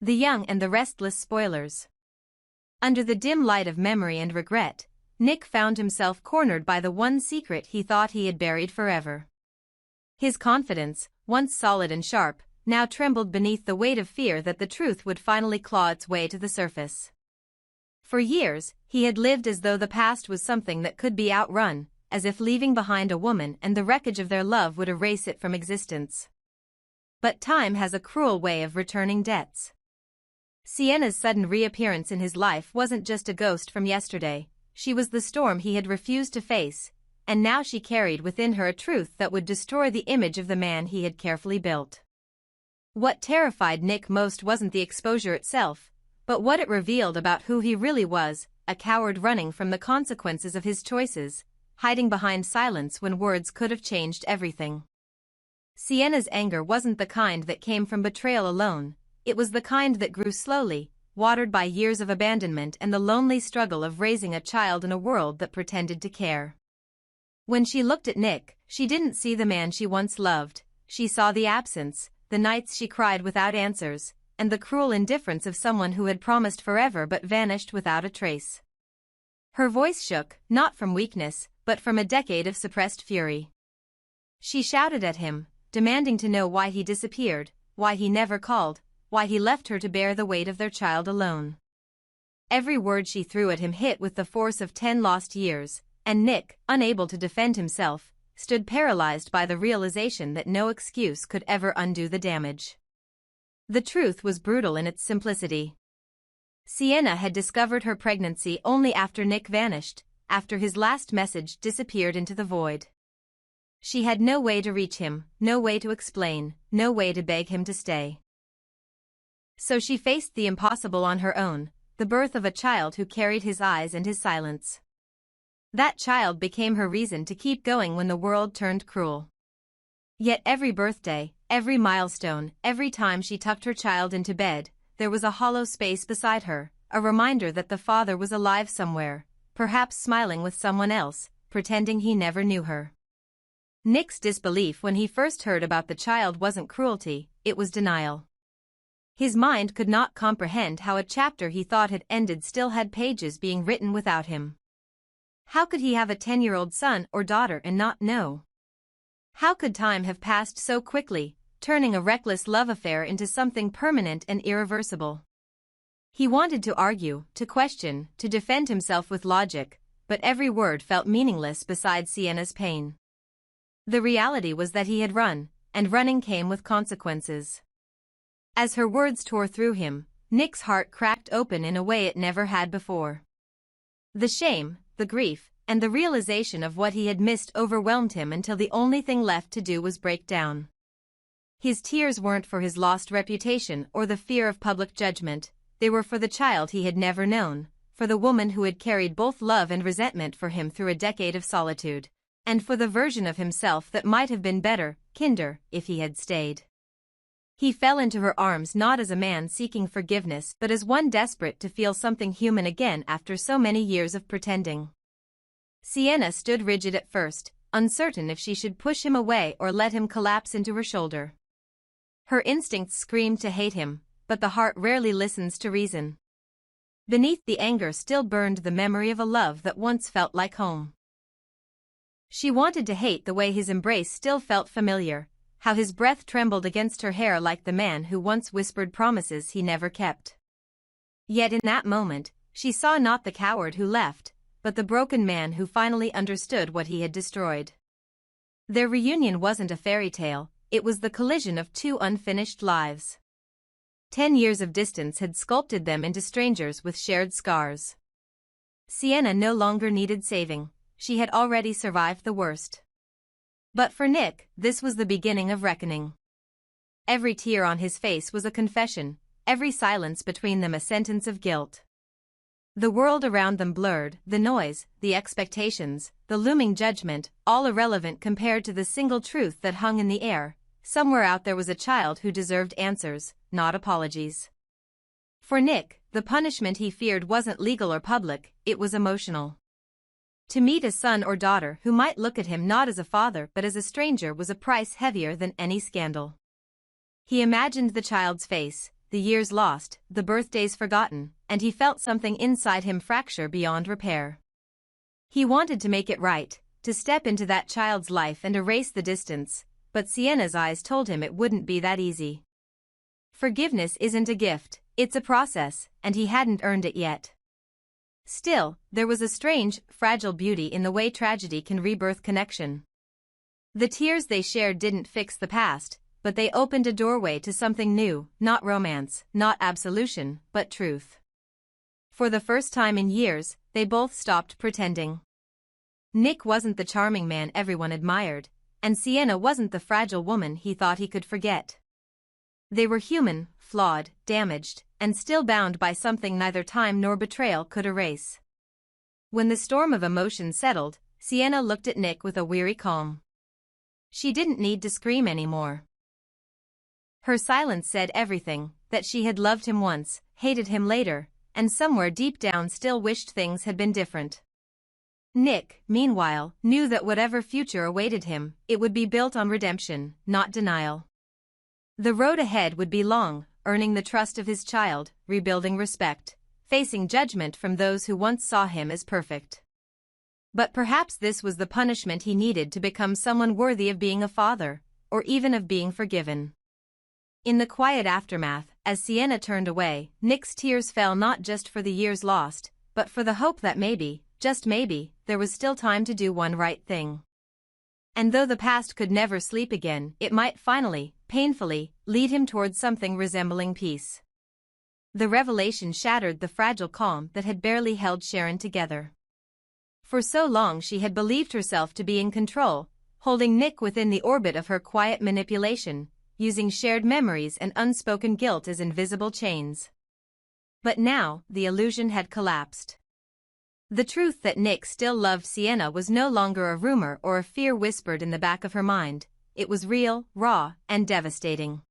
The Young and the Restless Spoilers. Under the dim light of memory and regret, Nick found himself cornered by the one secret he thought he had buried forever. His confidence, once solid and sharp, now trembled beneath the weight of fear that the truth would finally claw its way to the surface. For years, he had lived as though the past was something that could be outrun, as if leaving behind a woman and the wreckage of their love would erase it from existence. But time has a cruel way of returning debts. Sienna's sudden reappearance in his life wasn't just a ghost from yesterday, she was the storm he had refused to face, and now she carried within her a truth that would destroy the image of the man he had carefully built. What terrified Nick most wasn't the exposure itself, but what it revealed about who he really was, a coward running from the consequences of his choices, hiding behind silence when words could have changed everything. Sienna's anger wasn't the kind that came from betrayal alone. It was the kind that grew slowly, watered by years of abandonment and the lonely struggle of raising a child in a world that pretended to care. When she looked at Nick, she didn't see the man she once loved, she saw the absence, the nights she cried without answers, and the cruel indifference of someone who had promised forever but vanished without a trace. Her voice shook, not from weakness, but from a decade of suppressed fury. She shouted at him, demanding to know why he disappeared, why he never called, why he left her to bear the weight of their child alone. Every word she threw at him hit with the force of 10 lost years, and Nick, unable to defend himself, stood paralyzed by the realization that no excuse could ever undo the damage. The truth was brutal in its simplicity. Sienna had discovered her pregnancy only after Nick vanished, after his last message disappeared into the void. She had no way to reach him, no way to explain, no way to beg him to stay. So she faced the impossible on her own, the birth of a child who carried his eyes and his silence. That child became her reason to keep going when the world turned cruel. Yet every birthday, every milestone, every time she tucked her child into bed, there was a hollow space beside her, a reminder that the father was alive somewhere, perhaps smiling with someone else, pretending he never knew her. Nick's disbelief when he first heard about the child wasn't cruelty, it was denial. His mind could not comprehend how a chapter he thought had ended still had pages being written without him. How could he have a 10-year-old son or daughter and not know? How could time have passed so quickly, turning a reckless love affair into something permanent and irreversible? He wanted to argue, to question, to defend himself with logic, but every word felt meaningless beside Sienna's pain. The reality was that he had run, and running came with consequences. As her words tore through him, Nick's heart cracked open in a way it never had before. The shame, the grief, and the realization of what he had missed overwhelmed him until the only thing left to do was break down. His tears weren't for his lost reputation or the fear of public judgment, they were for the child he had never known, for the woman who had carried both love and resentment for him through a decade of solitude, and for the version of himself that might have been better, kinder, if he had stayed. He fell into her arms not as a man seeking forgiveness but as one desperate to feel something human again after so many years of pretending. Sienna stood rigid at first, uncertain if she should push him away or let him collapse into her shoulder. Her instincts screamed to hate him, but the heart rarely listens to reason. Beneath the anger still burned the memory of a love that once felt like home. She wanted to hate the way his embrace still felt familiar, how his breath trembled against her hair like the man who once whispered promises he never kept. Yet in that moment, she saw not the coward who left, but the broken man who finally understood what he had destroyed. Their reunion wasn't a fairy tale, it was the collision of two unfinished lives. 10 years of distance had sculpted them into strangers with shared scars. Sienna no longer needed saving, she had already survived the worst. But for Nick, this was the beginning of reckoning. Every tear on his face was a confession, every silence between them a sentence of guilt. The world around them blurred, the noise, the expectations, the looming judgment, all irrelevant compared to the single truth that hung in the air. Somewhere out there was a child who deserved answers, not apologies. For Nick, the punishment he feared wasn't legal or public, it was emotional. To meet a son or daughter who might look at him not as a father but as a stranger was a price heavier than any scandal. He imagined the child's face, the years lost, the birthdays forgotten, and he felt something inside him fracture beyond repair. He wanted to make it right, to step into that child's life and erase the distance, but Sienna's eyes told him it wouldn't be that easy. Forgiveness isn't a gift, it's a process, and he hadn't earned it yet. Still, there was a strange, fragile beauty in the way tragedy can rebirth connection. The tears they shared didn't fix the past, but they opened a doorway to something new, not romance, not absolution, but truth. For the first time in years, they both stopped pretending. Nick wasn't the charming man everyone admired, and Sienna wasn't the fragile woman he thought he could forget. They were human, flawed, damaged, and still bound by something neither time nor betrayal could erase. When the storm of emotion settled, Sienna looked at Nick with a weary calm. She didn't need to scream anymore. Her silence said everything, that she had loved him once, hated him later, and somewhere deep down still wished things had been different. Nick, meanwhile, knew that whatever future awaited him, it would be built on redemption, not denial. The road ahead would be long, earning the trust of his child, rebuilding respect, facing judgment from those who once saw him as perfect. But perhaps this was the punishment he needed to become someone worthy of being a father, or even of being forgiven. In the quiet aftermath, as Sienna turned away, Nick's tears fell not just for the years lost, but for the hope that maybe, just maybe, there was still time to do one right thing. And though the past could never sleep again, it might finally, painfully, lead him towards something resembling peace. The revelation shattered the fragile calm that had barely held Sharon together. For so long she had believed herself to be in control, holding Nick within the orbit of her quiet manipulation, using shared memories and unspoken guilt as invisible chains. But now, the illusion had collapsed. The truth that Nick still loved Sienna was no longer a rumor or a fear whispered in the back of her mind. It was real, raw, and devastating.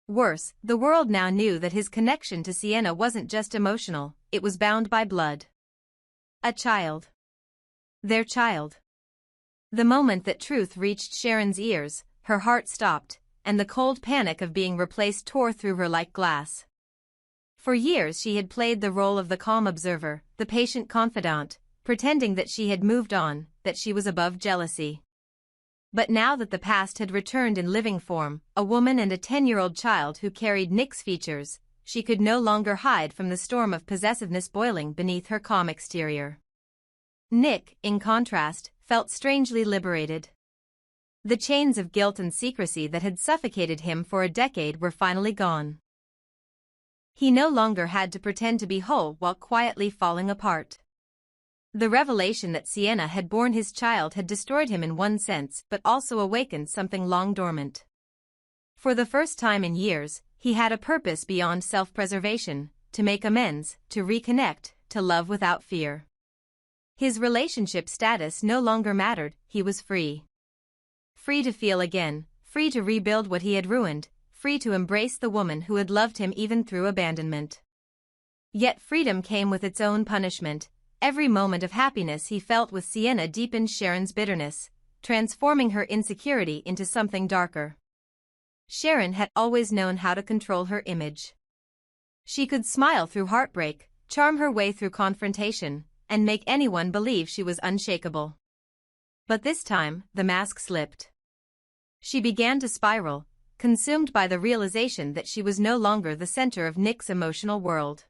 Worse, the world now knew that his connection to Sienna wasn't just emotional, it was bound by blood. A child. Their child. The moment that truth reached Sharon's ears, her heart stopped, and the cold panic of being replaced tore through her like glass. For years she had played the role of the calm observer, the patient confidant, pretending that she had moved on, that she was above jealousy. But now that the past had returned in living form, a woman and a 10-year-old child who carried Nick's features, she could no longer hide from the storm of possessiveness boiling beneath her calm exterior. Nick, in contrast, felt strangely liberated. The chains of guilt and secrecy that had suffocated him for a decade were finally gone. He no longer had to pretend to be whole while quietly falling apart. The revelation that Sienna had borne his child had destroyed him in one sense but also awakened something long dormant. For the first time in years, he had a purpose beyond self-preservation, to make amends, to reconnect, to love without fear. His relationship status no longer mattered, he was free. Free to feel again, free to rebuild what he had ruined, free to embrace the woman who had loved him even through abandonment. Yet freedom came with its own punishment. Every moment of happiness he felt with Sienna deepened Sharon's bitterness, transforming her insecurity into something darker. Sharon had always known how to control her image. She could smile through heartbreak, charm her way through confrontation, and make anyone believe she was unshakable. But this time, the mask slipped. She began to spiral, consumed by the realization that she was no longer the center of Nick's emotional world.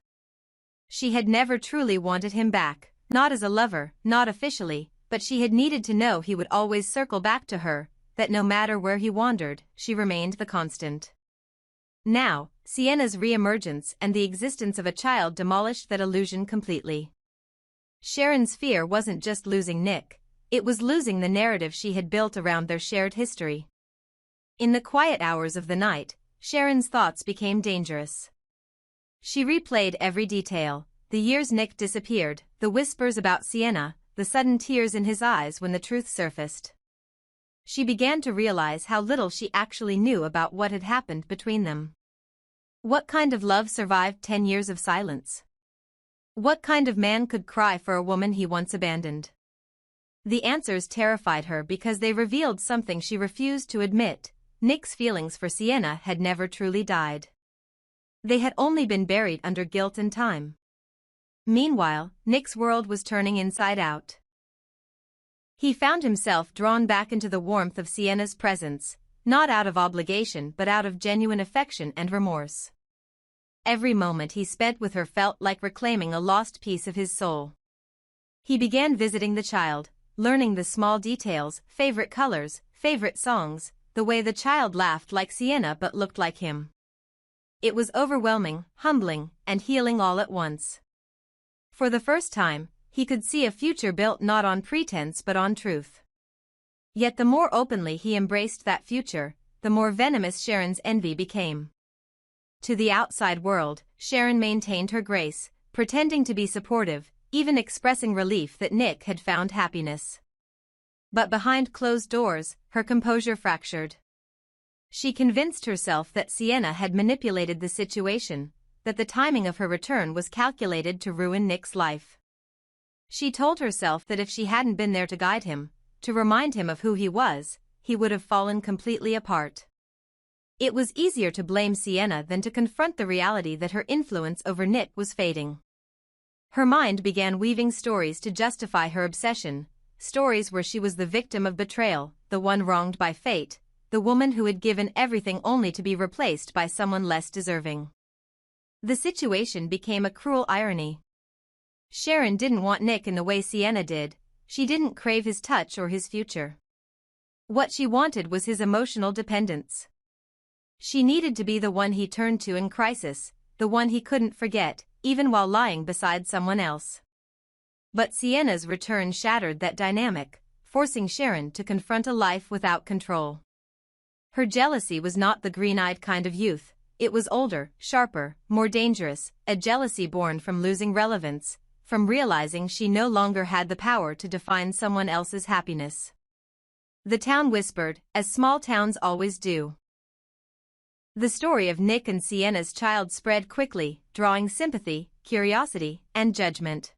She had never truly wanted him back, not as a lover, not officially, but she had needed to know he would always circle back to her, that no matter where he wandered, she remained the constant. Now, Sienna's re-emergence and the existence of a child demolished that illusion completely. Sharon's fear wasn't just losing Nick, it was losing the narrative she had built around their shared history. In the quiet hours of the night, Sharon's thoughts became dangerous. She replayed every detail, the years Nick disappeared, the whispers about Sienna, the sudden tears in his eyes when the truth surfaced. She began to realize how little she actually knew about what had happened between them. What kind of love survived 10 years of silence? What kind of man could cry for a woman he once abandoned? The answers terrified her because they revealed something she refused to admit. Nick's feelings for Sienna had never truly died. They had only been buried under guilt and time. Meanwhile, Nick's world was turning inside out. He found himself drawn back into the warmth of Sienna's presence, not out of obligation but out of genuine affection and remorse. Every moment he spent with her felt like reclaiming a lost piece of his soul. He began visiting the child, learning the small details, favorite colors, favorite songs, the way the child laughed like Sienna but looked like him. It was overwhelming, humbling, and healing all at once. For the first time, he could see a future built not on pretense but on truth. Yet the more openly he embraced that future, the more venomous Sharon's envy became. To the outside world, Sharon maintained her grace, pretending to be supportive, even expressing relief that Nick had found happiness. But behind closed doors, her composure fractured. She convinced herself that Sienna had manipulated the situation, that the timing of her return was calculated to ruin Nick's life. She told herself that if she hadn't been there to guide him, to remind him of who he was, he would have fallen completely apart. It was easier to blame Sienna than to confront the reality that her influence over Nick was fading. Her mind began weaving stories to justify her obsession, stories where she was the victim of betrayal, the one wronged by fate, the woman who had given everything only to be replaced by someone less deserving. The situation became a cruel irony. Sharon didn't want Nick in the way Sienna did. She didn't crave his touch or his future. What she wanted was his emotional dependence. She needed to be the one he turned to in crisis, the one he couldn't forget, even while lying beside someone else. But Sienna's return shattered that dynamic, forcing Sharon to confront a life without control. Her jealousy was not the green-eyed kind of youth. It was older, sharper, more dangerous, a jealousy born from losing relevance, from realizing she no longer had the power to define someone else's happiness. The town whispered, as small towns always do. The story of Nick and Sienna's child spread quickly, drawing sympathy, curiosity, and judgment.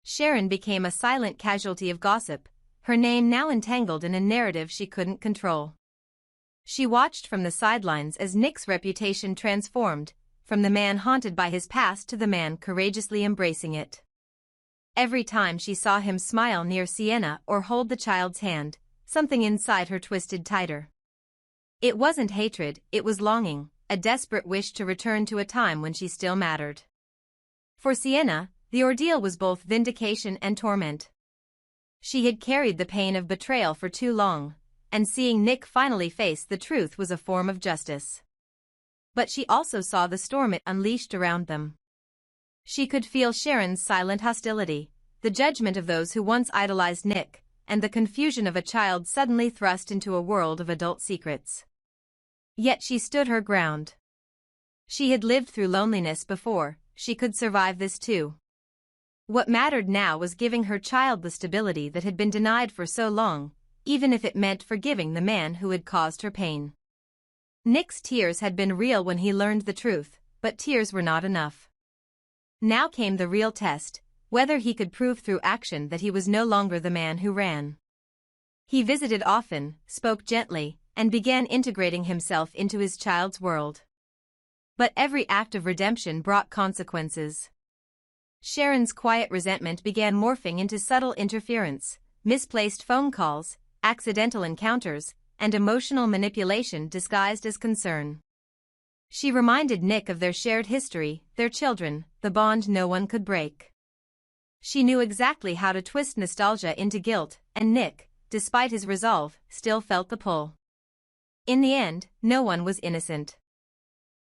Sharon became a silent casualty of gossip, her name now entangled in a narrative she couldn't control. She watched from the sidelines as Nick's reputation transformed, from the man haunted by his past to the man courageously embracing it. Every time she saw him smile near Sienna or hold the child's hand, something inside her twisted tighter. It wasn't hatred, it was longing, a desperate wish to return to a time when she still mattered. For Sienna, the ordeal was both vindication and torment. She had carried the pain of betrayal for too long, and seeing Nick finally face the truth was a form of justice. But she also saw the storm it unleashed around them. She could feel Sharon's silent hostility, the judgment of those who once idolized Nick, and the confusion of a child suddenly thrust into a world of adult secrets. Yet she stood her ground. She had lived through loneliness before, she could survive this too. What mattered now was giving her child the stability that had been denied for so long, even if it meant forgiving the man who had caused her pain. Nick's tears had been real when he learned the truth, but tears were not enough. Now came the real test, whether he could prove through action that he was no longer the man who ran. He visited often, spoke gently, and began integrating himself into his child's world. But every act of redemption brought consequences. Sharon's quiet resentment began morphing into subtle interference, misplaced phone calls, accidental encounters, and emotional manipulation disguised as concern. She reminded Nick of their shared history, their children, the bond no one could break. She knew exactly how to twist nostalgia into guilt, and Nick, despite his resolve, still felt the pull. In the end, no one was innocent.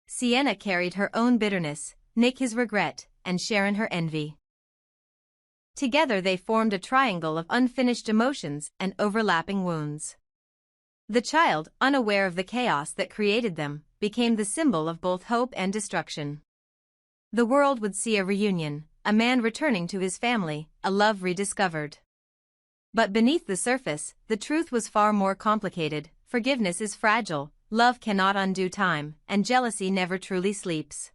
Sienna carried her own bitterness, Nick his regret, and Sharon her envy. Together they formed a triangle of unfinished emotions and overlapping wounds. The child, unaware of the chaos that created them, became the symbol of both hope and destruction. The world would see a reunion, a man returning to his family, a love rediscovered. But beneath the surface, the truth was far more complicated. Forgiveness is fragile, love cannot undo time, and jealousy never truly sleeps.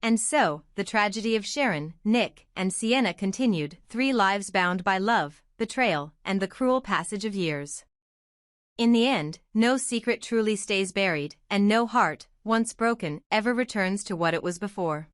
And so, the tragedy of Sharon, Nick, and Sienna continued, 3 lives bound by love, betrayal, and the cruel passage of years. In the end, no secret truly stays buried, and no heart, once broken, ever returns to what it was before.